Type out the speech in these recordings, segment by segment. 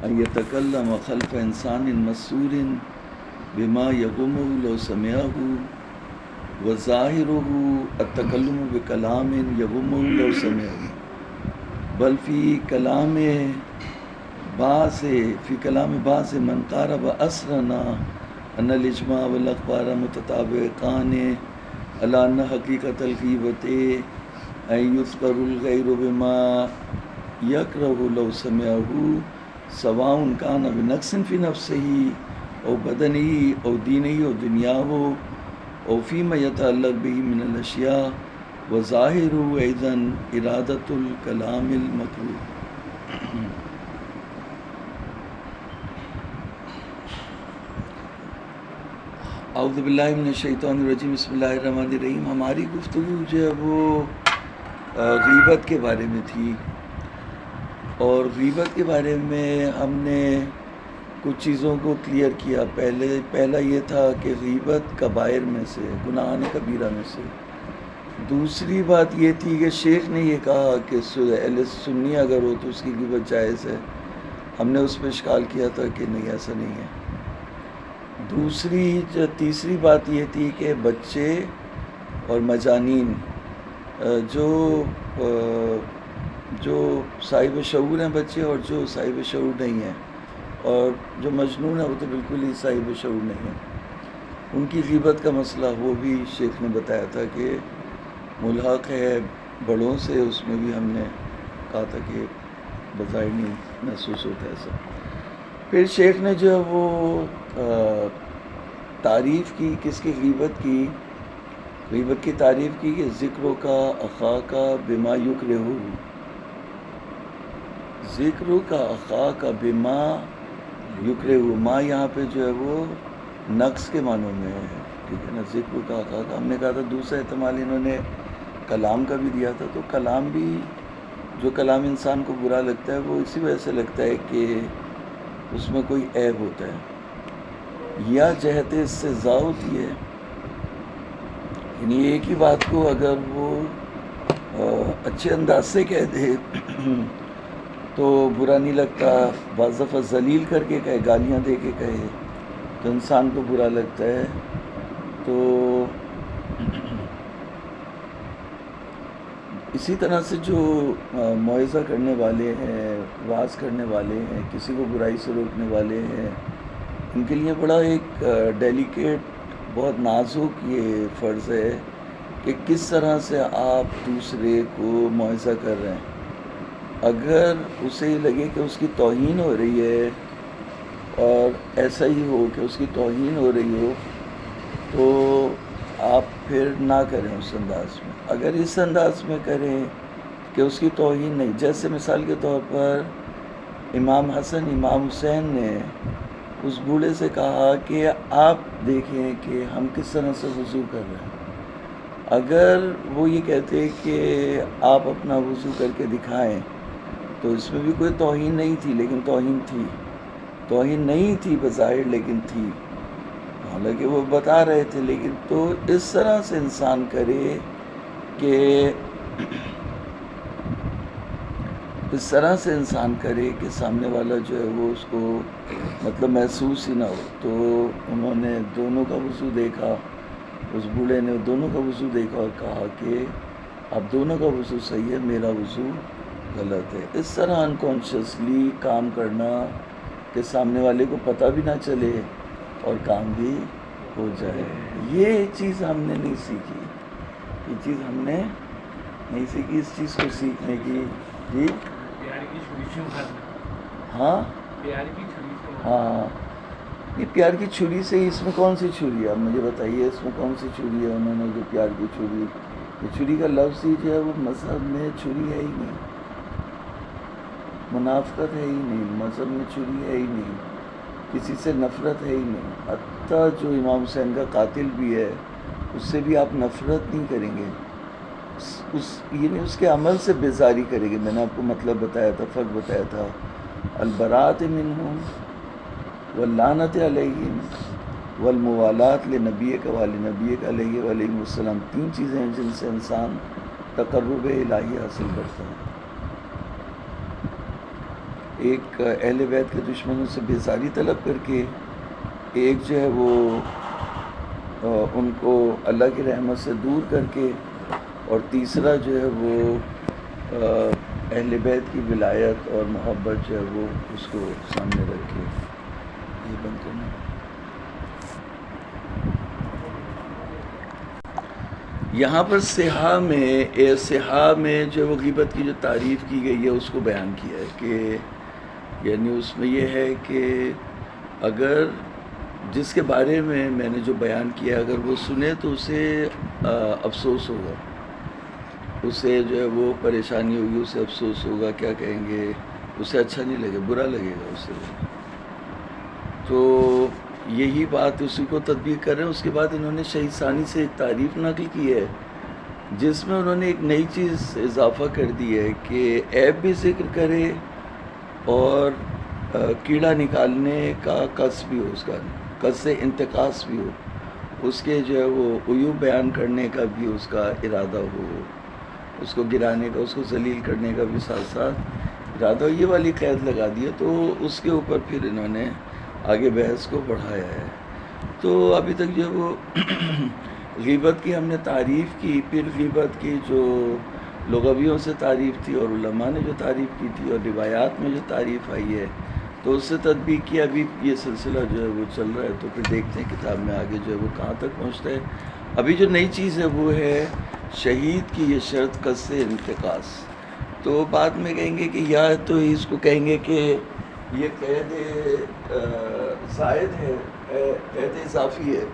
ان یتکلم خلف انسان مسور بما یغمہ لو سمعہ وظاہرہ التکلم بکلام یغمہ لو سمعہ بل فی کلام بعض من قارب اسرنا ان الاجماع والاخبار متطابقان علی ان حقیقت الغیبت ان یذکر الغیر بما یکرہ لو سمعہ سواء کان بنقص فی نفسہ او بدنہ او دینہ او دنیاہ او فیما یتعلق به من الاشیاء وظاہر ایضا ارادۃ الکلام المکروہ۔ اعوذ باللہ من الشیطان الرجیم، بسم اللہ الرحمن الرحیم۔ ہماری گفتگو جو ہے وہ غیبت کے بارے میں تھی، اور غیبت کے بارے میں ہم نے کچھ چیزوں کو کلیئر کیا۔ پہلا یہ تھا کہ غیبت کبائر میں سے، گناہان کبیرہ میں سے۔ دوسری بات یہ تھی کہ شیخ نے یہ کہا کہ اہل سنی اگر ہو تو اس کی غیبت جائز ہے۔ ہم نے اس پہ اشکال کیا تھا کہ نہیں، ایسا نہیں ہے۔ تیسری بات یہ تھی کہ بچے اور مجانین جو صاحب شعور ہیں بچے، اور جو صاحب شعور نہیں ہیں، اور جو مجنون ہے وہ تو بالکل ہی صاحب شعور نہیں ہے، ان کی غیبت کا مسئلہ وہ بھی شیخ نے بتایا تھا کہ ملحق ہے بڑوں سے۔ اس میں بھی ہم نے کہا تھا کہ بظاہر نہیں محسوس ہوتا ایسا۔ پھر شیخ نے جو ہے وہ تعریف کی کس کی، غیبت کی۔ غیبت کی تعریف کی کہ ذکروں کا اخا کا بما یکرہ، ذکروں کا اخا کا بما یکرہ، ما یہاں پہ جو ہے وہ نقص کے معنوں میں ہے، ٹھیک ہے نا۔ ذکروں کا اخا کا، ہم نے کہا تھا دوسرا احتمال انہوں نے کلام کا بھی دیا تھا، تو کلام بھی، جو کلام انسان کو برا لگتا ہے وہ اسی وجہ سے لگتا ہے کہ اس میں کوئی عیب ہوتا ہے، یا جہت استہزاء ہوتی ہے، یعنی ایک ہی بات کو اگر وہ اچھے انداز سے کہہ دے تو برا نہیں لگتا، بعض دفعہ ذلیل کر کے کہے، گالیاں دے کے کہے تو انسان کو برا لگتا ہے۔ تو اسی طرح سے جو موعظہ کرنے والے ہیں، واعظ کرنے والے ہیں، کسی کو برائی سے روکنے والے ہیں، ان کے لیے بڑا ایک ڈیلیکیٹ، بہت نازک یہ فرض ہے کہ کس طرح سے آپ دوسرے کو موعظہ کر رہے ہیں۔ اگر اسے یہ لگے کہ اس کی توہین ہو رہی ہے، اور ایسا ہی ہو کہ اس کی توہین ہو رہی ہو، تو آپ پھر نہ کریں اس انداز میں۔ اگر اس انداز میں کریں کہ اس کی توہین نہیں، جیسے مثال کے طور پر امام حسن امام حسین نے اس بوڑھے سے کہا کہ آپ دیکھیں کہ ہم کس طرح سے وضو کر رہے ہیں۔ اگر وہ یہ کہتے کہ آپ اپنا وضو کر کے دکھائیں تو اس میں بھی کوئی توہین نہیں تھی، لیکن توہین تھی، توہین نہیں تھی بظاہر لیکن تھی، حالانکہ وہ بتا رہے تھے۔ لیکن تو اس طرح سے انسان کرے کہ اس طرح سے انسان کرے کہ سامنے والا جو ہے وہ اس کو مطلب محسوس ہی نہ ہو۔ تو انہوں نے دونوں کا وضو دیکھا، اس بوڑھے نے دونوں کا وضو دیکھا اور کہا کہ اب دونوں کا وضو صحیح ہے، میرا وضو غلط ہے۔ اس طرح انکانشیسلی کام کرنا کہ سامنے والے کو پتہ بھی نہ چلے اور کام بھی ہو جائے، یہ چیز ہم نے نہیں سیکھی، یہ چیز ہم نے نہیں سیکھی۔ اس چیز کو سیکھنے کی جی ہاں ہاں، یہ پیار کی چھری سے، اس میں کون سی چھری ہے؟ آپ مجھے بتائیے اس میں کون سی چھری ہے انہوں نے جو پیار کی چھری، یہ چھری کا لفظ ہی جو ہے وہ مذہب میں چھری ہے ہی نہیں، منافقت ہے ہی نہیں، مذہب میں چھری ہے ہی نہیں، کسی سے نفرت ہے ہی نہیں۔ حتیٰ جو امام حسین کا قاتل بھی ہے اس سے بھی آپ نفرت نہیں کریں گے، یعنی اس کے عمل سے بیزاری کریں گے۔ میں نے آپ کو مطلب بتایا تھا، فرق بتایا تھا، البراءۃ منہم واللعنۃ علیہم والموالات لنبیک ولنبیک علیہ وآلہ السلام، تین چیزیں ہیں جن سے انسان تقرب الہی حاصل کرتا ہے۔ ایک اہل بیت کے دشمنوں سے بیزاری طلب کر کے، ایک جو ہے وہ ان کو اللہ کی رحمت سے دور کر کے، اور تیسرا جو ہے وہ اہل بیت کی ولایت اور محبت جو ہے وہ اس کو سامنے رکھ کے. یہ بند کرنا. یہاں پر صحاح میں جو وہ غیبت کی جو تعریف کی گئی ہے اس کو بیان کیا ہے کہ یعنی اس میں یہ ہے کہ اگر جس کے بارے میں نے جو بیان کیا اگر وہ سنے تو اسے افسوس ہوگا، اسے جو ہے وہ پریشانی ہوگی، اسے افسوس ہوگا، کیا کہیں گے، اسے اچھا نہیں لگے، برا لگے گا اسے. تو یہی بات اسی کو تطبیق کر رہے ہیں. اس کے بعد انہوں نے شہید ثانی سے ایک تعریف نقل کی ہے جس میں انہوں نے ایک نئی چیز اضافہ کر دی ہے کہ عیب بھی ذکر کرے اور کیڑا نکالنے کا قصد بھی ہو، اس کا قصد انتقاص بھی ہو، اس کے جو ہے وہ عیوب بیان کرنے کا بھی اس کا ارادہ ہو، اس کو گرانے کا، اس کو ذلیل کرنے کا بھی ساتھ ساتھ ارادہ ہو. یہ والی قید لگا دی ہے. تو اس کے اوپر پھر انہوں نے آگے بحث کو بڑھایا ہے. تو ابھی تک جو ہے وہ غیبت کی ہم نے تعریف کی، پھر غیبت کی جو لغویوں سے تعریف تھی اور علماء نے جو تعریف کی تھی اور روایات میں جو تعریف آئی ہے تو اس سے تطبیق کی. ابھی یہ سلسلہ جو ہے وہ چل رہا ہے، تو پھر دیکھتے ہیں کتاب میں آگے جو ہے وہ کہاں تک پہنچتا ہے. ابھی جو نئی چیز ہے وہ ہے شہید کی یہ شرط قصد انتقاص. تو بعد میں کہیں گے کہ یا تو اس کو کہیں گے کہ یہ قید زائد ہے، قید اضافی ہے.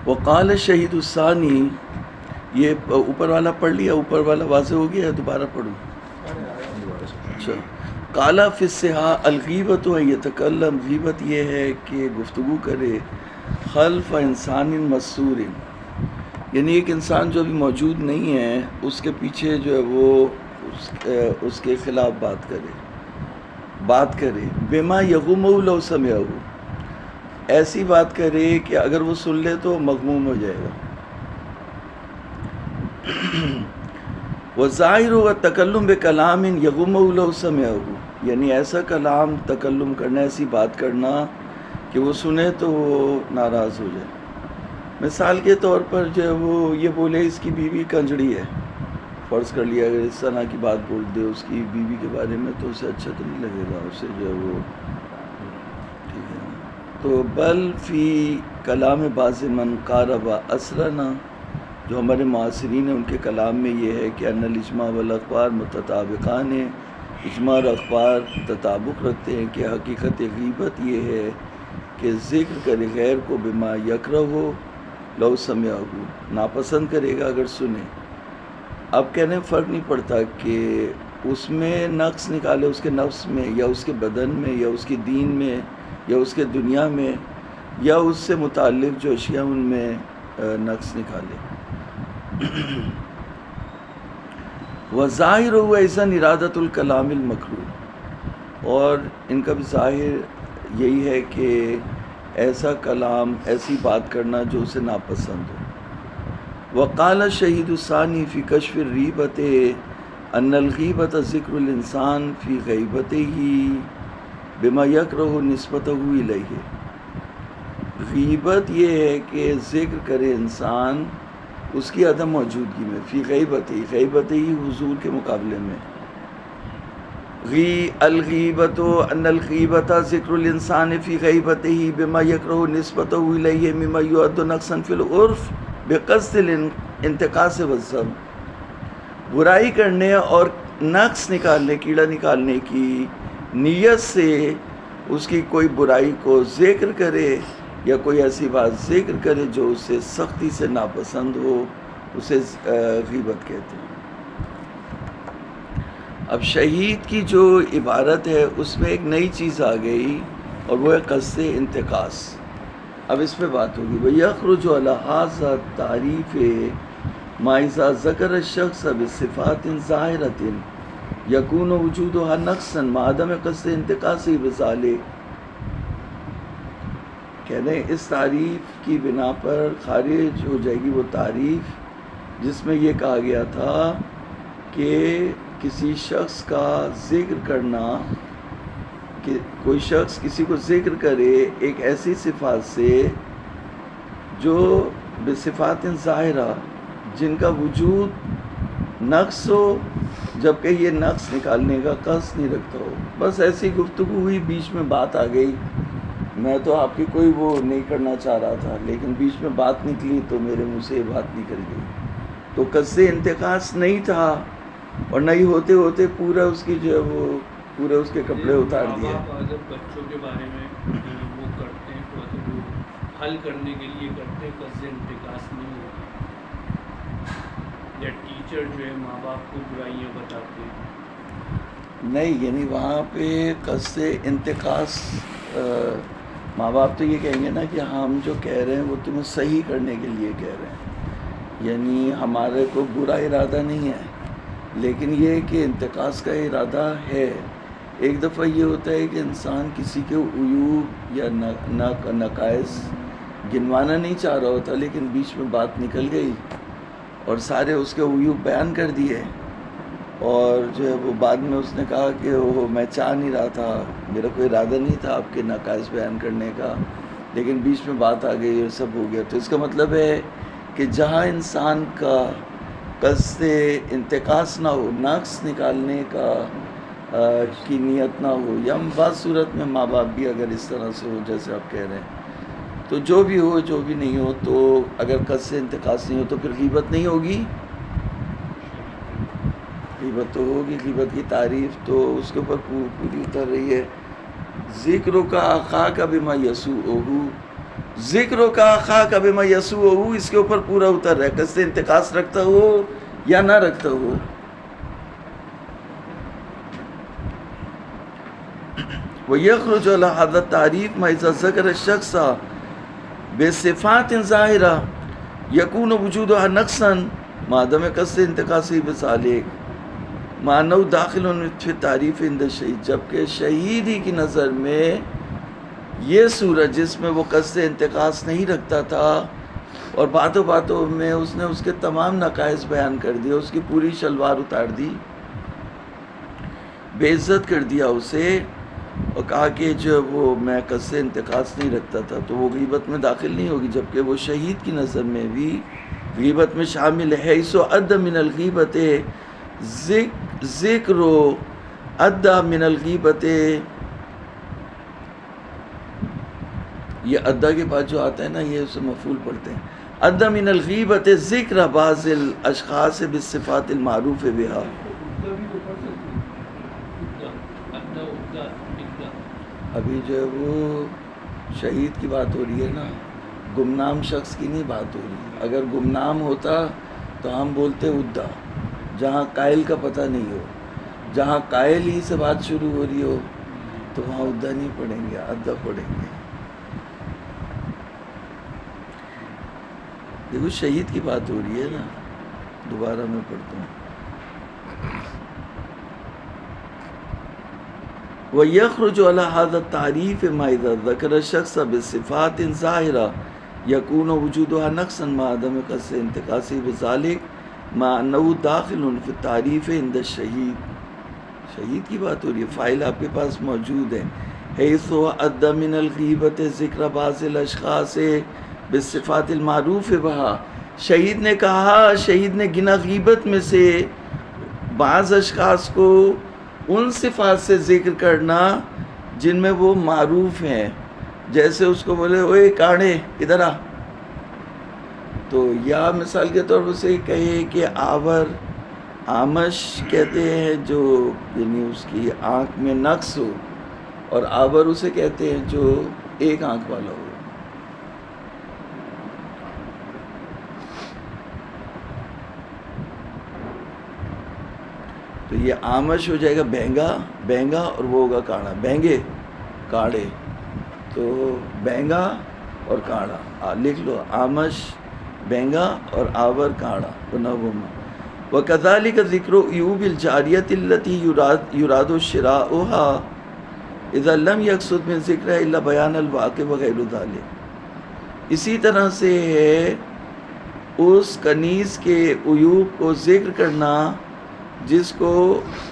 وقال شہید الثانی، یہ اوپر والا پڑھ لیا، اوپر والا واضح ہو گیا ہے، دوبارہ پڑھوں. اچھا. قال فی الصحاح الغیبۃ ان یتکلم، غیبت یہ ہے کہ گفتگو کرے خلف انسان مسور، یعنی ایک انسان جو ابھی موجود نہیں ہے اس کے پیچھے جو ہے وہ اس کے خلاف بات کرے بما یغمہ لو سمعہ، ایسی بات کرے کہ اگر وہ سن لے تو مغموم ہو جائے گا. وظاہر و تکلم بکلام یغمہ لو سمعہ، یعنی ایسا کلام تکلم کرنا، ایسی بات کرنا کہ وہ سنے تو وہ ناراض ہو جائے. مثال کے طور پر جو ہے وہ یہ بولے اس کی بیوی کنجڑی ہے، فرض کر لیا اگر اس طرح کی بات بول دے اس کی بیوی کے بارے میں تو اسے اچھا تو نہیں لگے گا، اسے جو ہے وہ ٹھیک ہے. تو بل فی کلام بعض من قارب اسرنا، جو ہمارے معاصرین ہیں ان کے کلام میں یہ ہے کہ ان الاجماع والاخبار متطابقان ہیں، اجماع اور اخبار تطابق رکھتے ہیں کہ حقیقت غیبت یہ ہے کہ ذکر کرے غیر کو بما یکرہ ہو لو سمعہ، ناپسند کرے گا اگر سنے. اب کہنے میں فرق نہیں پڑتا کہ اس میں نقص نکالے اس کے نفس میں یا اس کے بدن میں یا اس کے دین میں یا اس کے دنیا میں یا اس سے متعلق جو اشیاء ان میں نقص نکالے. وظاہر ہوا ایسن ارادت الکلام المکروہ، اور ان کا بھی ظاہر یہی ہے کہ ایسا کلام، ایسی بات کرنا جو اسے ناپسند ہو. وقال شہید الثانی فی کشف الریبۃ ان الغیبۃ ذکر الانسان فی غیبتہ بما یکرہ نسبتہ الیہ، غیبت یہ ہے کہ ذکر کرے انسان اس کی عدم موجودگی میں، فی غیبتہ حضور کے مقابلے میں. الغیبۃ ان الغیبۃ ذکر الانسان فی غیبتہ بما یکرہ نسبتہ الیہ مما یعد نقصا فی العرف بقصد الانتقاص والذم، برائی کرنے اور نقص نکالنے، کیڑا نکالنے کی نیت سے اس کی کوئی برائی کو ذکر کرے یا کوئی ایسی بات ذکر کرے جو اسے سختی سے ناپسند ہو، اسے غیبت کہتے ہیں. اب شہید کی جو عبارت ہے اس میں ایک نئی چیز آ گئی اور وہ ہے قصد انتقاص. اب اس پہ بات ہوگی. وَيَخْرُجُ عَلَى هَذَا التَّعْرِيفِ مَا إِذَا ذَكَرَ الشَّخْصَ بِصِفَاتٍ ظَاهِرَةٍ يَكُونُ وُجُودُهَا نَقْصًا مَعَ عَدَمِ قَصْدِ انتقاصِهِ بِذَلِكَ. کہتے ہیں اس تعریف کی بنا پر خارج ہو جائے گی وہ تعریف جس میں یہ کہا گیا تھا کہ کسی شخص کا ذکر کرنا، کہ کوئی شخص کسی کو ذکر کرے ایک ایسی صفات سے جو بصفات ظاہرہ، جن کا وجود نقص ہو، جبکہ یہ نقص نکالنے کا قصد نہیں رکھتا ہو. بس ایسی گفتگو ہوئی، بیچ میں بات آ گئی، میں تو آپ کی کوئی وہ نہیں کرنا چاہ رہا تھا، لیکن بیچ میں بات نکلی تو میرے منہ سے یہ بات نکل گئی. تو قصد انتقاص نہیں تھا، اور نہیں ہوتے ہوتے پورا اس کی جو ہے وہ پورے اس کے کپڑے اتار دیے. اگر بچوں کے بارے میں وہ کرتے ہیں تو وہ حل کرنے کے لیے کرتے ہیں، قصد انتقاص نہیں ہوتا. یا ٹیچر جو ہے ماں باپ کو برائیاں بتاتے ہیں. نہیں، یعنی وہاں پہ قصد انتقاص، ماں باپ تو یہ کہیں گے نا کہ ہم جو کہہ رہے ہیں وہ تمہیں صحیح کرنے کے لیے کہہ رہے ہیں، یعنی ہمارے کو برا ارادہ نہیں ہے، لیکن یہ کہ انتقاص کا ارادہ ہے. ایک دفعہ یہ ہوتا ہے کہ انسان کسی کے عیوب یا نقائص گنوانا نہیں چاہ رہا ہوتا، لیکن بیچ میں بات نکل گئی اور سارے اس کے عیوب بیان کر دیے، اور جو ہے وہ بعد میں اس نے کہا کہ وہ میں چاہ نہیں رہا تھا، میرا کوئی ارادہ نہیں تھا آپ کے نقائص بیان کرنے کا، لیکن بیچ میں بات آ گئی اور سب ہو گیا. تو اس کا مطلب ہے کہ جہاں انسان کا قصد انتقاص نہ ہو، نقص نکالنے کا کی نیت نہ ہو، یا بعض صورت میں ماں باپ بھی اگر اس طرح سے ہو جیسے آپ کہہ رہے ہیں، تو جو بھی ہو جو بھی نہیں ہو، تو اگر قصد انتقاص نہیں ہو تو پھر غیبت نہیں ہوگی. غیبت تو ہوگی، غیبت کی تعریف تو اس کے اوپر پوری اتر رہی ہے. ذکر کا آخا کا بما یسوءہ، ذکر کا آخا کا بما یسوءہ، اس کے اوپر پورا اتر رہا ہے، قصد انتقاص رکھتا ہو یا نہ رکھتا ہو. وَيَخْرُجُ عَلَى هَذَا التَّعْرِيفِ مَا إِذَا ذَكَرَ الشَّخْصَ بِصِفَاتٍ ظَاهِرَةٍ يَكُونُ وُجُودُهَا نَقْصًا مَا عَدَمِ قَصْدِ انتقاصِهِ بِذَلِكَ مَا أَنَّهُ دَاخِلٌ فِي التَّعْرِيفِ عِنْدَ الشَّهِيدِ، جبکہ شہید ہی کی نظر میں یہ صورت جس میں وہ قصد انتقاص نہیں رکھتا تھا اور باتوں باتوں میں اس نے اس کے تمام نقائص بیان کر دیے، اس کی پوری شلوار اتار دی، بے عزت کر دیا اسے، اور کہا کہ جو وہ میں قصد انتقاص نہیں رکھتا تھا، تو وہ غیبت میں داخل نہیں ہوگی، جبکہ وہ شہید کی نظر میں بھی غیبت میں شامل ہے. سو اد من الغیبت ذکر اد من الغیبت، یہ ادا کے بعد جو آتا ہے نا یہ اسے مفعول پڑھتے ہیں. اد من الغیبت ذکر بعض الاشخاص بالصفات المعروف بها. ابھی جو ہے وہ شہید کی بات ہو رہی ہے نا، گمنام شخص کی نہیں بات ہو رہی. اگر گمنام ہوتا تو ہم بولتے ادا، جہاں قائل کا پتہ نہیں ہو، جہاں قائل ہی سے بات شروع ہو رہی ہو تو وہاں ادا نہیں پڑھیں گے، ادا پڑھیں گے. دیکھو شہید کی بات ہو رہی ہے نا، دوبارہ میں پڑھتا ہوں. وَيَخْرُجُ عَلَى هَذَا التَّعْرِيفِ مَا إِذَا ذَكَرَ الشَّخْصَ بِصِفَاتٍ ظَاهِرَةٍ يَكُونُ وُجُودُهَا نَقْصًا مَا عَدَمِ قَصْدِ انتقاصِهِ بِذَلِكَ مَا أَنَّهُ دَاخِلٌ فِي التَّعْرِيفِ عِنْدَ الشَّهِيدِ. شہید کی بات ہو رہی ہے، فائل آپ کے پاس موجود ہے. حَيْثُ أَدَّى مِنَ الْغِيبَةِ ذِكْرَ بَعْضِ الْأَشْخَاصِ بِالصِّفَاتِ الْمَعْرُوفِ بِهَا. شہید نے کہا، شہید نے گنا غیبت میں سے بعض اشخاص کو ان صفات سے ذکر کرنا جن میں وہ معروف ہیں، جیسے اس کو بولے اوے کاڑے ادھر آ، تو یا مثال کے طور پر سے کہے کہ آور، آمش کہتے ہیں جو یعنی اس کی آنکھ میں نقص ہو، اور آور اسے کہتے ہیں جو ایک آنکھ والا ہو. تو یہ آمش ہو جائے گا بہنگا، بہنگا، اور وہ ہوگا کاڑا، بہنگے کاڑے. تو بہنگا اور کاڑا لکھ لو، آمش بہنگا اور آور کاڑا بنوما. وَكَذَلِكَ ذِكْرُ عُيُوبِ الْجَارِيَةِ الَّتِي يُرَادُ شِرَاؤُهَا إِذَا لَمْ يَقْصُدْ مِنْ ذِكْرِهَا إِلَّا بَيَانَ الْوَاقِعِ وَغَيْرُ ذَلِكَ. اسی طرح سے ہے اس کنیز کے عیوب کو ذکر کرنا جس کو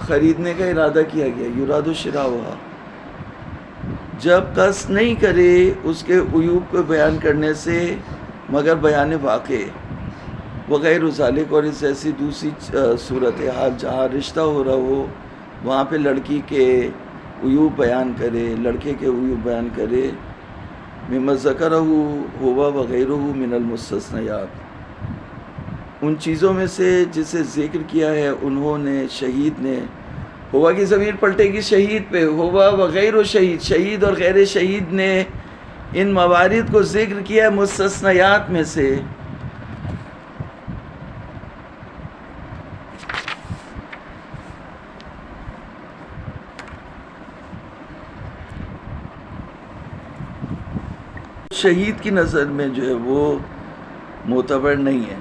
خریدنے کا ارادہ کیا گیا، یراد شراؤہا، جب قصد نہیں کرے اس کے عیوب کو بیان کرنے سے مگر بیان واقع وغیر ذالک، اور اس ایسی دوسری صورتحال جہاں رشتہ ہو رہا ہو وہاں پہ لڑکی کے عیوب بیان کرے، لڑکے کے عیوب بیان کرے، مما ذکرہ ہوا وغیرہ من المستثنیات، ان چیزوں میں سے جسے ذکر کیا ہے انہوں نے، شہید نے، ہوا کی ضمیر پلٹے گی شہید پہ، ہوا وغیر شہید، شہید اور غیر شہید نے ان موارد کو ذکر کیا مستثنیات میں سے۔ شہید کی نظر میں جو ہے وہ معتبر نہیں ہے۔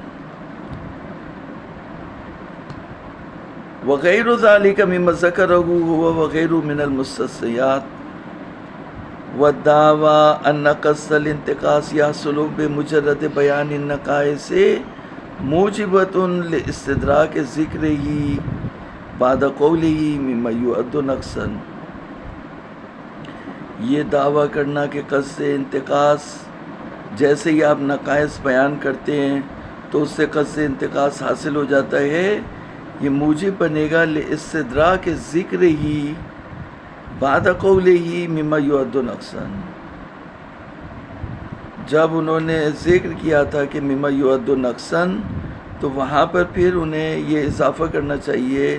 وغیر ذالک مما ذکرہ ہوا وغیر من المستثنیات والدعوی ان قصد الانتقاص یحصل بمجرد بیان النقائص موجبۃ لاستدراک ذکرہ بعد قولہ مما یعد نقصا، یہ دعویٰ کرنا کہ قصد انتقاص، جیسے ہی آپ نقائص بیان کرتے ہیں تو اس سے قصد انتقاص حاصل ہو جاتا ہے، یہ موجب بنے گا لاستدراک ذکر ہی بعد قولہ مما یعد نقصا، جب انہوں نے ذکر کیا تھا کہ مما یعد نقصا تو وہاں پر پھر انہیں یہ اضافہ کرنا چاہیے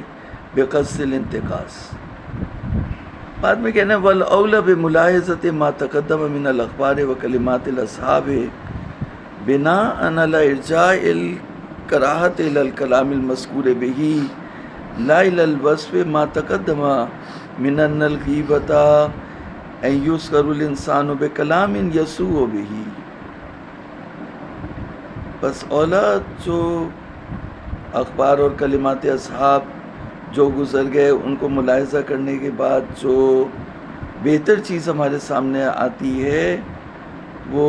بقصد الانتقاص۔ بعد میں کہنا ہے والاولی بملاحظۃ ما تقدم من الاخبار وکلمات الاصحاب بناء علی ارجاء الکراہۃ الی الکلام المذکور بہ لا الی الوصف ما تقدم من ان الغیبۃ ان یذکر الانسان بکلام یسوء بہ، بس اولا جو اخبار اور کلمات اصحاب جو گزر گئے ان کو ملاحظہ کرنے کے بعد جو بہتر چیز ہمارے سامنے آتی ہے وہ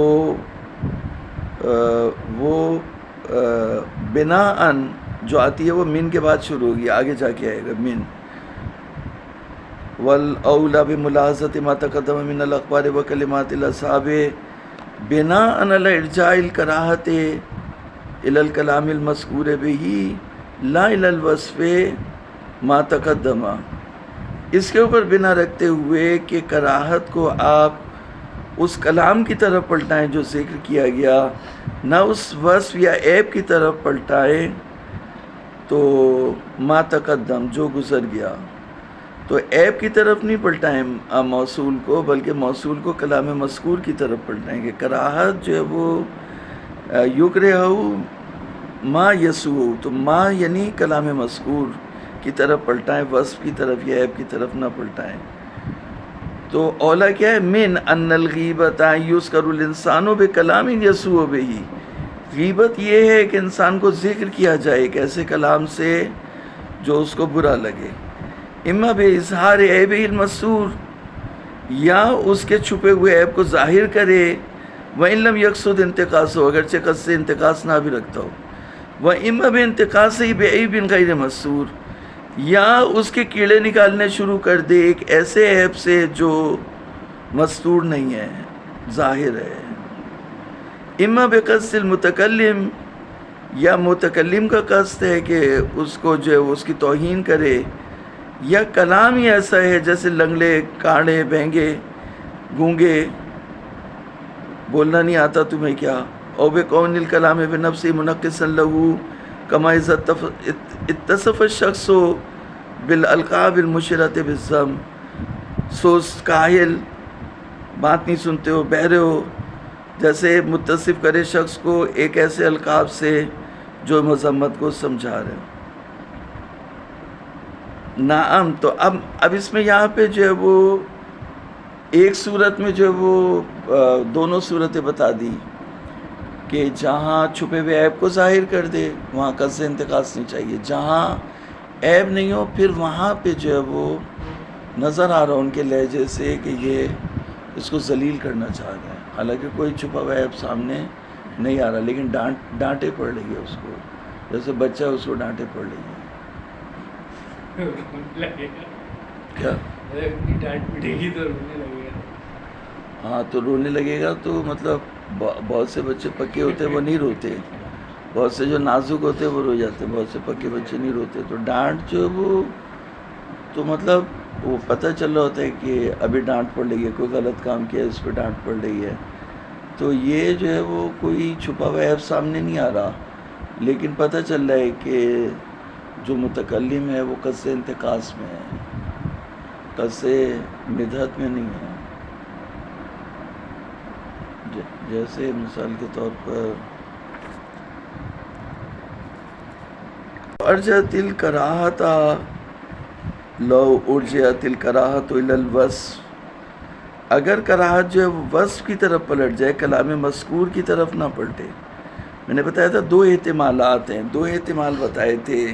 بناءً جو آتی ہے وہ من کے بعد شروع ہوگی، آگے جا کے آئے گا من۔ والاولی بملاحظۃ ما تقدم من الاخبار وکلمات الاصحاب بناء علی ارجاء الکراہۃ الی الکلام المذکور بہ لا الی الوصف ما تقدم، اس کے اوپر بنا رکھتے ہوئے کہ کراہت کو آپ اس کلام کی طرف پلٹائیں جو ذکر کیا گیا، نہ اس وصف یا عیب کی طرف پلٹائیں، تو ما تقدم جو گزر گیا، تو عیب کی طرف نہیں پلٹائیں موصول کو، بلکہ موصول کو کلام مذکور کی طرف پلٹائیں گے۔ کراہت جو ہے وہ یکرہ ما یسوء، تو ما یعنی کلام مذکور کی طرف پلٹائیں، وصف کی طرف یا عیب کی طرف نہ پلٹائیں۔ تو اولا کیا ہے؟ من ان الغیبۃ یذکر الانسان بکلام یسوء بہ، غیبت یہ ہے کہ انسان کو ذکر کیا جائے ایک ایسے کلام سے جو اس کو برا لگے، اما باظہار عیبہ المستور، یا اس کے چھپے ہوئے عیب کو ظاہر کرے، وَإِن لَمْ يَقْصُدْ انتقاصہ، اگرچہ قصد سے انتقاص نہ بھی رکھتا ہو، وَإِمَّا بِانتقاصِهِ بِعَیْبٍ غَیْرِ مَسْتُورٍ، یا اس کے کیڑے نکالنے شروع کر دے ایک ایسے عیب سے جو مستور نہیں ہے، ظاہر ہے۔ اما بقصد المتکلم، یا متکلم کا قصد ہے کہ اس کو جو ہے اس کی توہین کرے، یا کلام ہی ایسا ہے جیسے لنگڑے، کاڑے، بہنگے، گونگے، بولنا نہیں آتا تمہیں کیا، او بکون الکلام بنفسہ منقصا لہ کما اذا اتصف الشخص بالالقاب المشرۃ بالذم، سوس کاہل، بات نہیں سنتے ہو، بہرے ہو، جیسے متصف کرے شخص کو ایک ایسے القاب سے جو مذمت کو سمجھا رہے ہیں۔ نعم، تو اب اس میں یہاں پہ جو ہے وہ ایک صورت میں جو ہے وہ دونوں صورتیں بتا دی کہ جہاں چھپے ہوئے عیب کو ظاہر کر دے وہاں قصد انتقاص نہیں چاہیے، جہاں عیب نہیں ہو پھر وہاں پہ جو ہے وہ نظر آ رہا ان کے لہجے سے کہ یہ اس کو ذلیل کرنا چاہ رہے ہیں۔ حالانکہ کوئی چھپا ہوا عیب سامنے نہیں آ رہا، لیکن ڈانٹے پڑ رہی ہے اس کو، جیسے بچہ اس کو ڈانٹے پڑ رہی ہے. لگے گا کیا؟ ڈانٹ پڑے گی تو رونے لگے گا. ہاں تو رونے لگے گا تو مطلب بہت سے بچے پکے ہوتے ہیں وہ نہیں روتے، بہت سے جو نازک ہوتے ہیں وہ رو جاتے ہیں، بہت سے پکے بچے نہیں روتے. تو ڈانٹ جو وہ تو مطلب وہ پتہ چل رہا ہوتا ہے کہ ابھی ڈانٹ پڑ رہی ہے، کوئی غلط کام کیا ہے اس پہ ڈانٹ پڑ رہی ہے. تو یہ جو ہے وہ کوئی چھپا ہوا عیب سامنے نہیں آ رہا، لیکن پتہ چل رہا ہے کہ جو متکلم ہے وہ قصد انتقاص میں ہے، قصد مدحت میں نہیں ہے. جیسے مثال کے طور پر ارجعت الکراہت لو ارجعت الکراہت الی الوصف، اگر کراہت جو ہے وہ وصف کی طرف پلٹ جائے، کلام مذکور کی طرف نہ پلٹے. میں نے بتایا تھا دو احتمالات ہیں، دو احتمال بتائے تھے.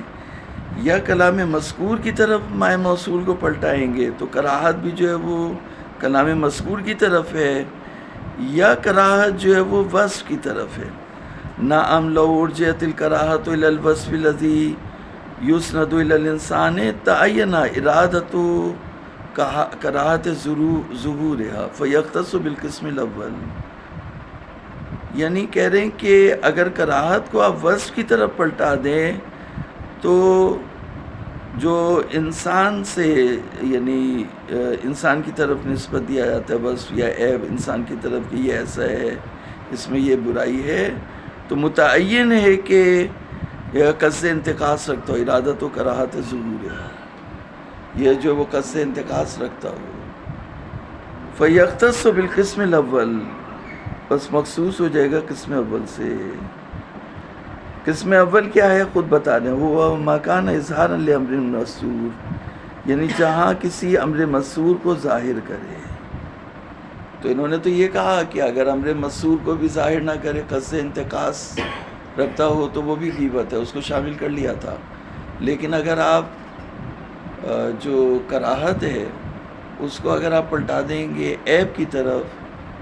یا کلام مذکور کی طرف مائع موصول کو پلٹائیں گے تو کراہت بھی جو ہے وہ کلام مذکور کی طرف ہے، یا کراہت جو ہے وہ وصف کی طرف ہے. نعم لو ارجعت الکراہت الی الوصف الذی یسند الی الانسان تعین ارادۃ کراہت ظہورها فیختص بالقسم الاول. یعنی کہہ رہے ہیں کہ اگر کراہت کو آپ وصف کی طرف پلٹا دیں تو جو انسان سے یعنی انسان کی طرف نسبت دیا جاتا ہے وصف یا عیب انسان کی طرف کہ یہ ایسا ہے، اس میں یہ برائی ہے، تو متعین ہے کہ قصد انتقاص رکھتا ہو، ارادت و کراہت ظہورها، یہ جو وہ قصد انتقاص رکھتا ہو. فیختص بالقسم الاول، بس مخصوص ہو جائے گا قسم اول سے. قسم اول کیا ہے خود بتا دیں، وہ مکان اظہار لامر مسرور، یعنی جہاں کسی امر مسرور کو ظاہر کرے. تو انہوں نے تو یہ کہا کہ اگر امر مسرور کو بھی ظاہر نہ کرے، قصد انتقاص رکھتا ہو تو وہ بھی غیبت ہے، اس کو شامل کر لیا تھا. لیکن اگر آپ جو کراہت ہے اس کو اگر آپ پلٹا دیں گے عیب کی طرف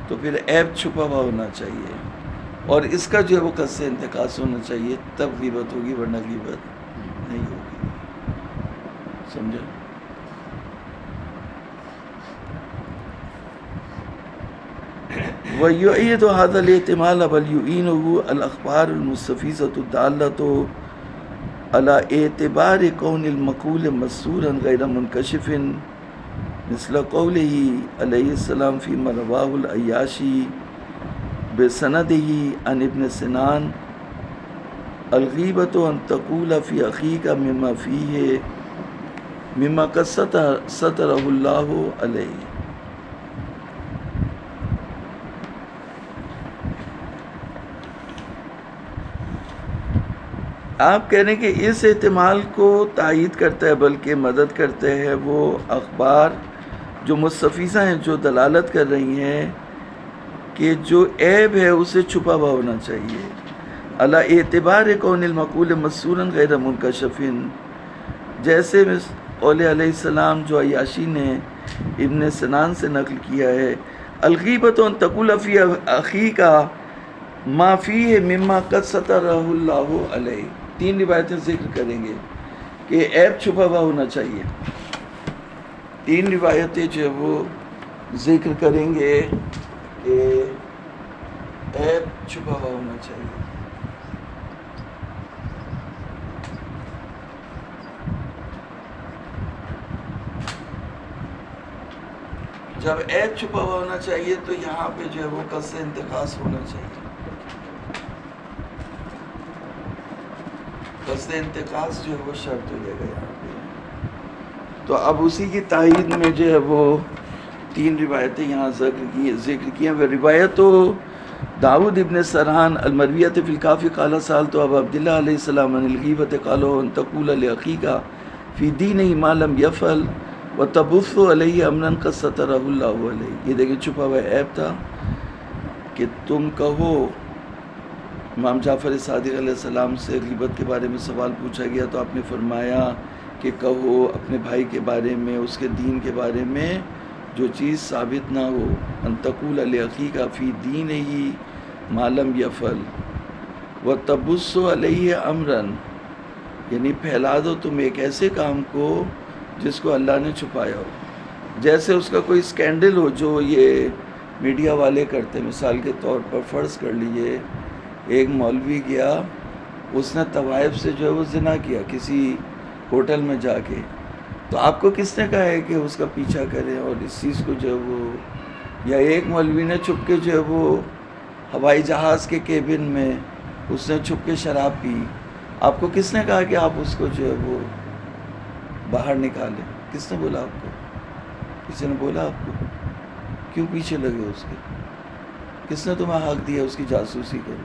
تو پھر عیب چھپا ہوا ہونا چاہیے اور اس کا جو ہے وہ قصد انتقاص ہونا چاہیے، تب غیبت ہوگی، ورنہ غیبت نہیں ہوگی. سمجھا؟ وَيُعِيدُ هَذَا الْاحْتِمَالَ بَلْ يُعِينُهُ الْأَخْبَارُ الْمُسْتَفِيضَةُ الدَّالَّةُ عَلَى اعْتِبَارِ كَوْنِ الْمَقُولِ مَسْرُورًا غَيْرَ مُنْكَشِفٍ مثل قوله علیہ السلام فيما رواه العیاشی بسندہ عن ابن سنان الغیبۃ ان تقول فی اخیک مما فیہ مما قد سترہ اللہ علیہ. آپ کہہ رہے ہیں کہ اس احتمال کو تائید کرتا ہے بلکہ مدد کرتے ہیں وہ اخبار جو مستفیضہ ہیں، جو دلالت کر رہی ہیں کہ جو عیب ہے اسے چھپا ہوا ہونا چاہیے. علی اعتبار کون المقول مسروراً غیر منکشف، جیسے قول علیہ السلام جو عیاشی نے ابن سنان سے نقل کیا ہے، الغیبۃ ان تقول فی اخیک ما فیہ مما قد سترہ اللہ علیہ. 3 روایتیں ذکر کریں گے کہ عیب چھپا ہوا ہونا چاہیے. 3 روایتیں جو وہ ذکر کریں گے کہ عیب چھپا ہوا ہونا چاہیے. جب عیب چھپا ہوا ہونا چاہیے تو یہاں پہ جو ہے وہ قصد انتقاص ہونا چاہیے. قصد انتقاص جو ہے وہ شرط ہو جائے گا یہاں پہ. تو اب اسی کی تائید میں جو ہے وہ 3 روایتیں یہاں ذکر کی ہیں. روایت تو داؤد ابن سرحان المرویۃ فی الکافی قال سألت ابا عبداللہ علیہ السلام عن الغیبۃ قال ان تقول لاخیک فی دینہ ما لم یفعل وتبث علیہ امرا قد سترہ اللہ علیہ. یہ دیکھیں چھپا ہوا عیب تھا کہ تم کہو. امام جعفر صادق علیہ السلام سے غیبت کے بارے میں سوال پوچھا گیا تو آپ نے فرمایا کہ کہو اپنے بھائی کے بارے میں، اس کے دین کے بارے میں جو چیز ثابت نہ ہو، ان تقول لأخیک فی دینہ ما لم یفعل وتبث علیہ امرا، یعنی پھیلا دو تم ایک ایسے کام کو جس کو اللہ نے چھپایا ہو. جیسے اس کا کوئی اسکینڈل ہو جو یہ میڈیا والے کرتے. مثال کے طور پر فرض کر لیجئے ایک مولوی گیا، اس نے طوائف سے جو ہے وہ زنا کیا کسی ہوٹل میں جا کے، تو آپ کو کس نے کہا ہے کہ اس کا پیچھا کریں اور اس چیز کو جو ہے وہ، یا ایک مولوی نے چھپ کے جو ہے وہ ہوائی جہاز کے کیبن میں اس نے چھپ کے شراب پی، آپ کو کس نے کہا کہ آپ اس کو جو ہے وہ باہر نکالیں؟ کس نے بولا آپ کو؟ کسی نے بولا آپ کو؟ کیوں پیچھے لگے اس کے؟ کس نے تمہیں حق دیا اس کی جاسوسی کرو؟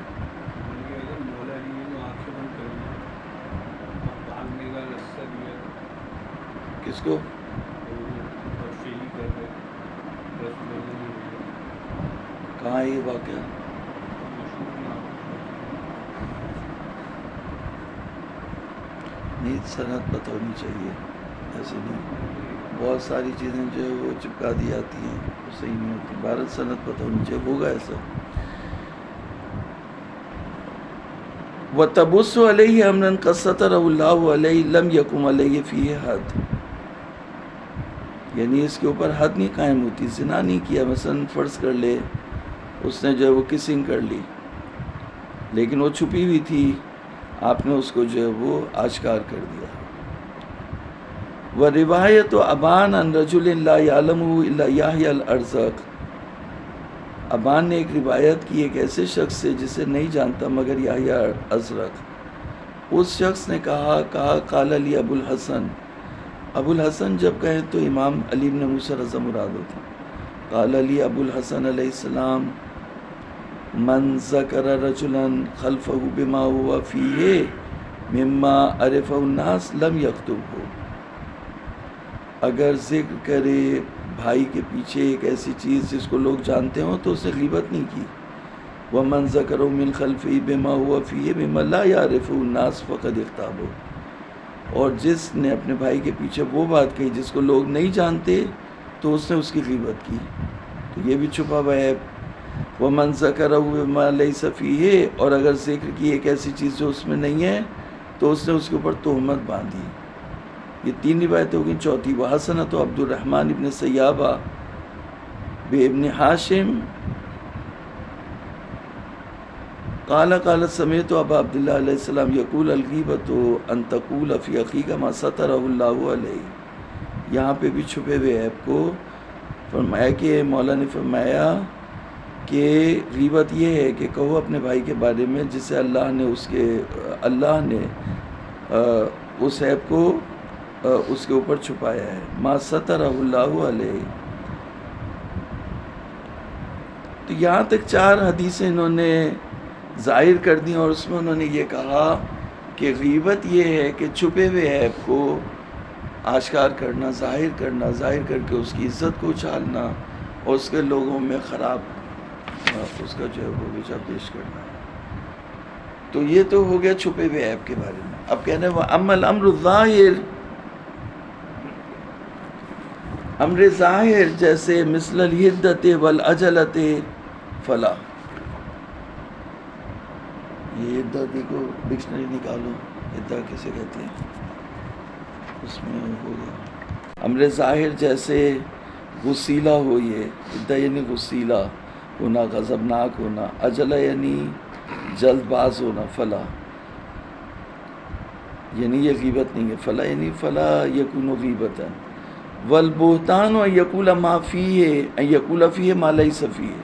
اگر مولا جی نے آنکھیں بند کر دیا، بھاگنے کا راستہ دیا، کس کو؟ فیلی کر رہے بس لوگوں نے دیا کہاں ہے یہ واقعہ؟ نہیں، صنعت پتہ ہونی چاہیے، ایسے نہیں. بہت ساری چیزیں جو ہے وہ چپکا دی جاتی ہیں، وہ صحیح نہیں ہوتی. بھارت صنعت پتہ ہونی چاہیے، ہوگا ایسا. وَتَبُثُّ عَلَيْهِ أَمْرًا قَدْ سَتَرَهُ اللَّهُ عَلَيْهِ لَمْ يَكُنْ عَلَيْهِ فِيهِ حد، یعنی اس کے اوپر حد نہیں قائم ہوتی. زنا نہیں کیا، مثلا فرض کر لے اس نے جو ہے وہ کسنگ کر لی، لیکن وہ چھپی ہوئی تھی، آپ نے اس کو جو ہے وہ آشکار کر دیا. وَرِوَایَةُ أَبَانَ عَنْ رَجُلٍ لَا يَعْلَمُهُ إِلَّا يَحْيَى الْأَرْزَاقِ، ابان نے ایک روایت کی ایک ایسے شخص سے جسے نہیں جانتا مگر یحییٰ ازرق. اس شخص نے کہا قال علی ابو الحسن، ابو الحسن جب کہیں تو امام علی بن موسیٰ رضا مراد ہوتا. قال علی ابو الحسن علیہ السلام من ذکر رجلا خلفہ بما ہوا فیہ مما عرفہ الناس لم یکتبہ، اگر ذکر کرے بھائی کے پیچھے ایک ایسی چیز جس کو لوگ جانتے ہوں تو اسے غیبت نہیں کی. وَمَنْ ذَكَرَهُ مِنْ خَلْفِهِ بِمَا هُوَ فِيهِ مِمَّا لَا يَعْرِفُهُ النَّاسُ فَقَدِ اغْتَابَهُ، اور جس نے اپنے بھائی کے پیچھے وہ بات کہی جس کو لوگ نہیں جانتے تو اس نے اس کی غیبت کی، تو یہ بھی چھپا ہوا ہے. وَمَنْ ذَكَرَهُ بِمَا لَيْسَ فِيهِ، اور اگر ذکر کی ایک ایسی چیز جو اس میں نہیں ہے تو اس نے اس کے اوپر تہمت باندھی. یہ 3 روایتیں ہو گئیں. چوتھی وحسنۃ عبد الرحمن ابن سیابہ بابن ہاشم قال سمعت ابا عبداللہ علیہ السلام یقول الغیبۃ ان تقول فی اخیک ما سترہ اللہ علیہ. یہاں پہ بھی چھپے ہوئے عیب کو فرمایا کہ مولا نے فرمایا کہ غیبت یہ ہے کہ کہو اپنے بھائی کے بارے میں جسے اللہ نے اس عیب کو اس کے اوپر چھپایا ہے. ما سترہ اللہ علیہ. تو یہاں تک 4 حدیثیں انہوں نے ظاہر کر دی، اور اس میں انہوں نے یہ کہا کہ غیبت یہ ہے کہ چھپے ہوئے عیب کو آشکار کرنا، ظاہر کرنا، ظاہر کر کے اس کی عزت کو اچھالنا اور اس کے لوگوں میں خراب اس کا جو ہے وہ وجہ پیش کرنا. تو یہ تو ہو گیا چھپے ہوئے عیب کے بارے میں. اب کہنے وہ اما الامر الظاہر، امر ظاہر جیسے مثل الحدت والعجلت فلا. یہ عدت دیکھو، ڈکشنری نکالو، عدت کسے کہتے ہیں، اس میں ہو گیا امر ظاہر جیسے غسیلہ ہو، یہ عدت یعنی غسیلہ ہونا، غضبناک ہونا، عجلہ یعنی جلد باز ہونا، فلا یعنی یہ غیبت نہیں ہے. فلا یعنی فلا یکون غیبتا. والبہتان ان یقول ما فیہ ان یقول فیہ ما لیس فیہ،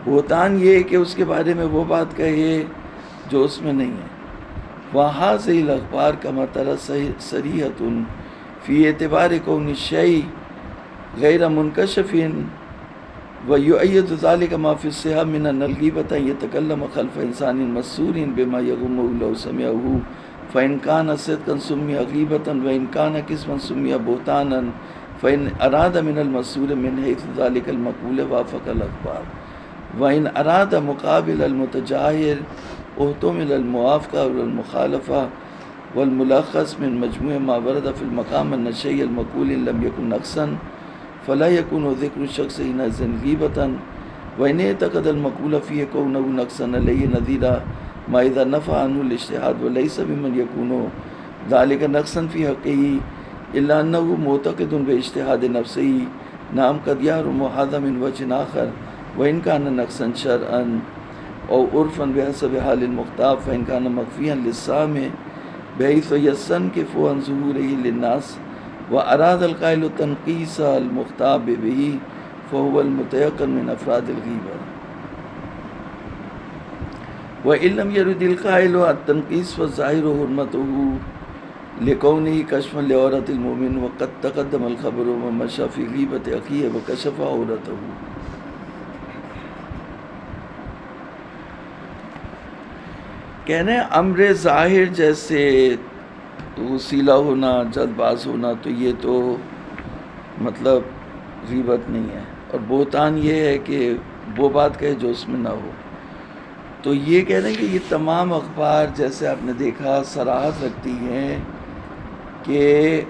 بہتان یہ ہے کہ اس کے بارے میں وہ بات کہے جو اس میں نہیں ہے. وہذہ الاخبار کما تری صریحۃ فی اعتبار کون الشیء غیر منکشف ویؤید ذلک ما فی الصحہ من ان الغیبۃ ان یتکلم خلف انسان مستور بما یغمہ لو سمعہ فإن كان صدقا سمي غيبة وإن كان كذبا سمي بهتانا فإن أراد من المسؤول من حيث ذلك المقول وافق الأخبار وإن أراد مقابل المتجاهر احتمل الموافقة والمخالفة والملخص من مجموع ما ورد في المقام أن الشيء المقول لم يكن نقصا فلا يكون ذكر الشخص حينئذ غيبة وإن اعتقد المقول فيه كونه نقصا عليه نظير ما إذا نفى عنه الاجتهاد وليس بمن يكون ذلك نقصا في حقه إلا أنه معتقد باجتهاد نفسه نعم قد يحرم هذا من وجه آخر وإن كان نقصا شرعا أو عرفا بحسب حال المختار فإن كان مخفيا للسامع بحيث يستنكف عن ظهوره للناس وأراد القائل تنقيص المختار به فهو المتيقن من أفراد الغيبة وإن لم يرد القائل التنقيص فالظاهر حرمته لكونه كشفا لعورة المؤمن وقد تقدم الخبر ومشى في غيبة أخيه وكشف عورته. کہنے امر ظاہر جیسے وسیلہ ہونا جلد باز ہونا تو یہ تو مطلب غیبت نہیں ہے، اور بہتان یہ ہے کہ وہ بات کہے جو اس میں نہ ہو. تو یہ کہہ رہے ہیں کہ یہ تمام اخبار جیسے آپ نے دیکھا صراحت رکھتی ہیں کہ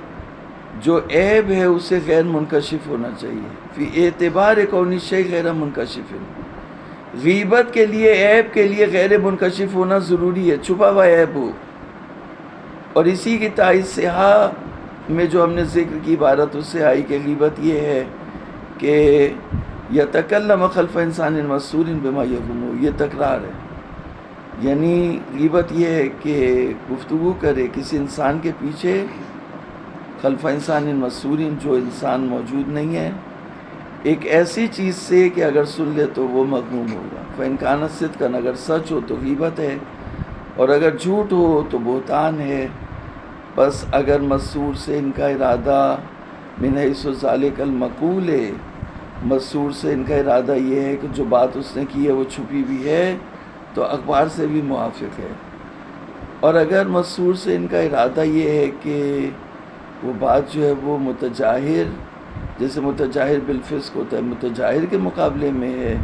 جو عیب ہے اسے غیر منکشف ہونا چاہیے فی اعتبار کونی شیء غیر منکشف. غیبت کے لیے عیب کے لیے غیر منکشف ہونا ضروری ہے، چھپا ہوا عیب ہو. اور اسی کی تائید صحا میں جو ہم نے ذکر کی عبارت اس سے آئی کہ غیبت یہ ہے کہ یتکلم خلف انسان مسرور بما یغمو، یہ تکرار ہے. یعنی غیبت یہ ہے کہ گفتگو کرے کسی انسان کے پیچھے خلف انسان مسرور، جو انسان موجود نہیں ہے، ایک ایسی چیز سے کہ اگر سن لے تو وہ مغموم ہوگا. فإن كان صدقا، اگر سچ ہو تو غیبت ہے، اور اگر جھوٹ ہو تو بہتان ہے. بس اگر مسرور سے ان کا ارادہ من حیث ذالک المقول ہے، مسرور سے ان کا ارادہ یہ ہے کہ جو بات اس نے کی ہے وہ چھپی بھی ہے تو اخبار سے بھی موافق ہے. اور اگر مسرور سے ان کا ارادہ یہ ہے کہ وہ بات جو ہے وہ متجاہر، جیسے متجاہر بالفسق ہوتا ہے، متجاہر کے مقابلے میں ہے،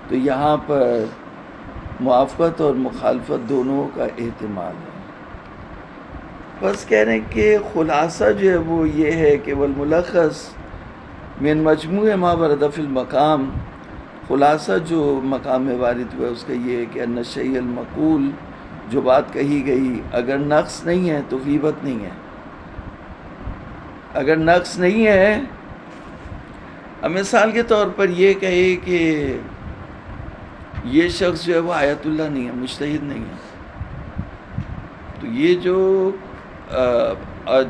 تو یہاں پر موافقت اور مخالفت دونوں کا احتمال ہے. بس کہہ رہے ہیں کہ خلاصہ جو ہے وہ یہ ہے کہ والملخص من مجموع ما ورد فی المقام، خلاصہ جو مقام میں وارد ہوا ہے اس کا یہ ہے کہ ان الشیء المقول، جو بات کہی گئی اگر نقص نہیں ہے تو غیبت نہیں ہے. اگر نقص نہیں ہے، اب مثال کے طور پر یہ کہے کہ یہ شخص جو ہے وہ آیت اللہ نہیں ہے، مجتہد نہیں ہے، تو یہ جو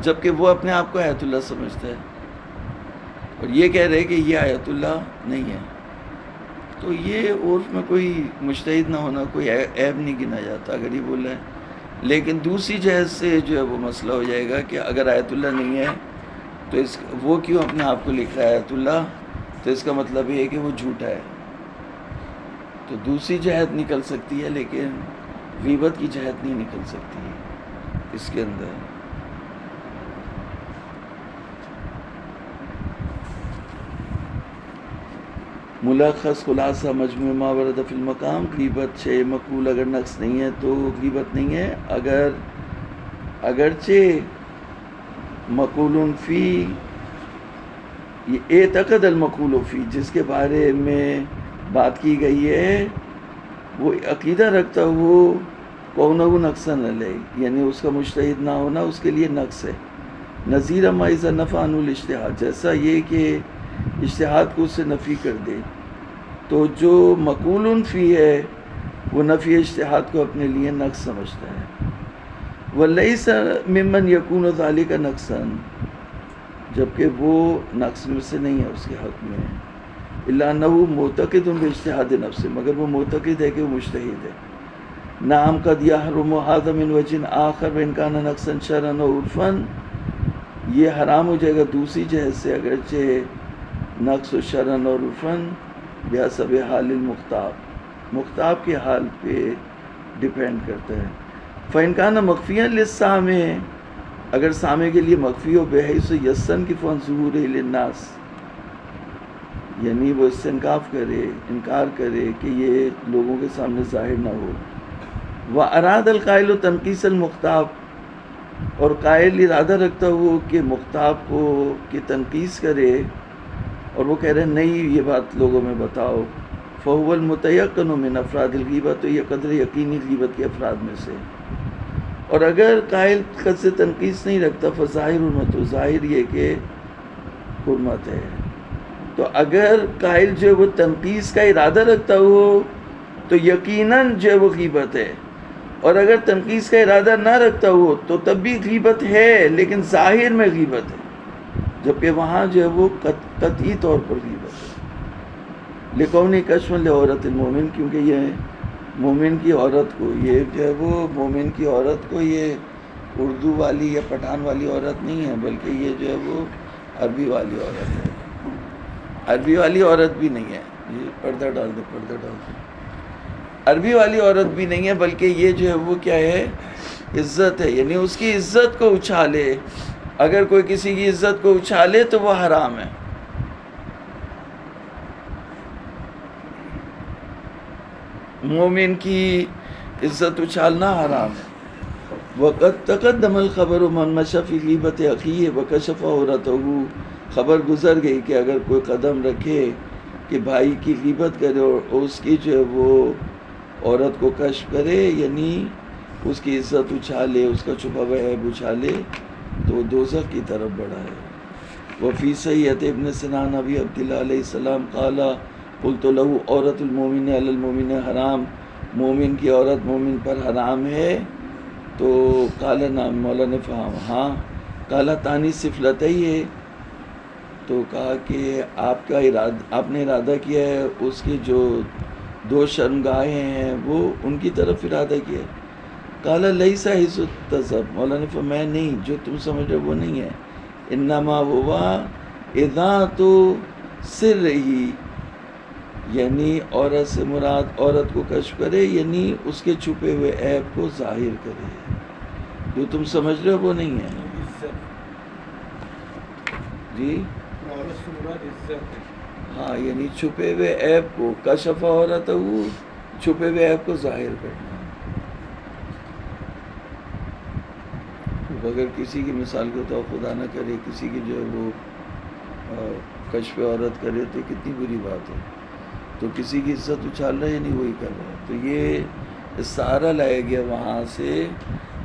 جبکہ وہ اپنے آپ کو آیت اللہ سمجھتا ہے اور یہ کہہ رہے کہ یہ آیت اللہ نہیں ہے، تو یہ عرف میں کوئی مجتہد نہ ہونا کوئی عیب نہیں گنا جاتا اگر یہ بولا ہے. لیکن دوسری جہت سے جو ہے وہ مسئلہ ہو جائے گا کہ اگر آیت اللہ نہیں ہے تو وہ کیوں اپنے آپ کو لکھ رہا ہے آیت اللہ، تو اس کا مطلب یہ ہے کہ وہ جھوٹا ہے. تو دوسری جہت نکل سکتی ہے لیکن غیبت کی جہت نہیں نکل سکتی ہے اس کے اندر. ملخص خلاصہ مجموع ما ورد فی المقام، غیبت شے مقول اگر نقص نہیں ہے تو غیبت نہیں ہے. اگرچہ مقول فی، یہ اعتقد المقول فی، جس کے بارے میں بات کی گئی ہے وہ عقیدہ رکھتا ہو کونہ نقصاً علیہ، یعنی اس کا مجتہد نہ ہونا اس کے لیے نقص ہے. نظیر ما اذا نفی عنہ الاجتہاد، جیسا یہ کہ اجتہاد کو اس سے نفی کر دے. تو جو مقول فی ہے وہ نفی اجتہاد کو اپنے لیے نقص سمجھتا ہے. ولیس ممن یکون ذالک نقصا، جبکہ وہ نقص میں سے نہیں ہے اس کے حق میں. الا انہ معتقد باجتہاد نفس، مگر وہ معتقد ہے کہ وہ مجتہد ہے. نعم قد یحرم ھذا من وجہ آخر وان کان نقصا شرعا و عرفا، یہ حرام ہو جائے گا دوسری جہت سے اگرچہ نقص و شرعا اور عرفا بحسب حال المختاب، مختاب کے حال پہ ڈیپینڈ کرتا ہے. فإن كان مخفيا للسامع، اگر سامع کے لیے مخفی ہو بحیث یستنکف عن ظہورہ للناس، یعنی وہ استنکاف کرے، انکار کرے کہ یہ لوگوں کے سامنے ظاہر نہ ہو. واراد القائل تنقیص المختاب، اور قائل ارادہ رکھتا ہو کہ مختاب کو کی تنقیص کرے، اور وہ کہہ رہے ہیں نہیں یہ بات لوگوں میں بتاؤ. فَهُوَ الْمُتَيَقِّنُ مِنْ أَفْرَادِ الْغِيبَةِ، تو یہ قدر یقینی غیبت کے افراد میں سے. اور اگر قائل قصد تنقیص نہیں رکھتا فظاہر حرمت، ظاہر یہ کہ حرمت ہے. تو اگر قائل جو ہے وہ تنقیص کا ارادہ رکھتا ہو تو یقیناً جو ہے وہ غیبت ہے، اور اگر تنقیص کا ارادہ نہ رکھتا ہو تو تب بھی غیبت ہے لیکن ظاہر میں غیبت ہے، جبکہ وہاں جو ہے وہ قطعی طور پر غیبت ہے. لِقَوْنِ کشف لعورت المومن، کیونکہ یہ مومن کی عورت کو، یہ جو ہے وہ مومن کی عورت کو یہ اردو والی یا پٹھان والی عورت نہیں ہے، بلکہ یہ جو ہے وہ عربی والی عورت ہے. عربی والی عورت بھی نہیں ہے، یہ پردہ ڈال دو، پردہ ڈال دو. عربی والی عورت بھی نہیں ہے، بلکہ یہ جو ہے وہ کیا ہے، عزت ہے. یعنی اس کی عزت کو اچھالے. اگر کوئی کسی کی عزت کو اچھالے تو وہ حرام ہے. مومن کی عزت اچھالنا حرام ہے. وقد تقدم الخبر من مشى في غیبت اخیہ وکشف عورته، خبر گزر گئی کہ اگر کوئی قدم رکھے کہ بھائی کی غیبت کرے اور اس کی جو ہے وہ عورت کو کشف کرے، یعنی اس کی عزت اچھالے، اس کا چھپا ہوا عیب اچھالے، تو وہ دوزخ کی طرف بڑھا ہے. وفی صحیحۃ ابن سنان ابی عبداللہ علیہ السلام قال قلت له عورت المومن علی المومن حرام، مومن کی عورت مومن پر حرام ہے. تو قال نعم، مولا نے فہم ہاں. قال تانی سفلتہی ہے، تو کہا کہ آپ نے ارادہ کیا ہے اس کی جو دو شرمگاہیں ہیں وہ ان کی طرف ارادہ کیا ہے. قال لیس حیث التذب، مولا نے فرمایا نہیں، جو تم سمجھ رہے وہ نہیں ہے. انما ہوا اذاعۃ سرہ، یعنی عورت سے مراد عورت کو کشف کرے، یعنی اس کے چھپے ہوئے عیب کو ظاہر کرے. جو تم سمجھ رہے ہو وہ نہیں ہے. جی عورت سے مراد عزت ہے. ہاں، یعنی چھپے ہوئے عیب کو، کشف عورت ہو، چھپے ہوئے عیب کو ظاہر کرنا. اگر کسی کی مثال کو تو خدا نہ کرے کسی کی جو ہے وہ کشف عورت کرے تو کتنی بری بات ہے. تو کسی کی عزت اچھال رہا ہے یعنی وہی کر رہا ہے. تو یہ سہارا لایا گیا وہاں سے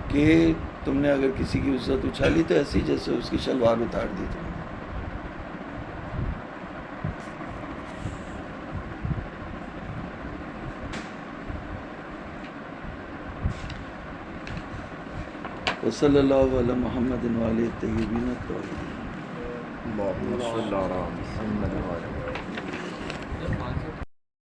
کہ تم نے اگر کسی کی عزت اچھالی تو ایسی جیسے اس کی شلوار اتار دی تم نے. وصلی اللہ علی محمد وآلہ الطیبین الطاہرین. اللهم صل على محمد وعلى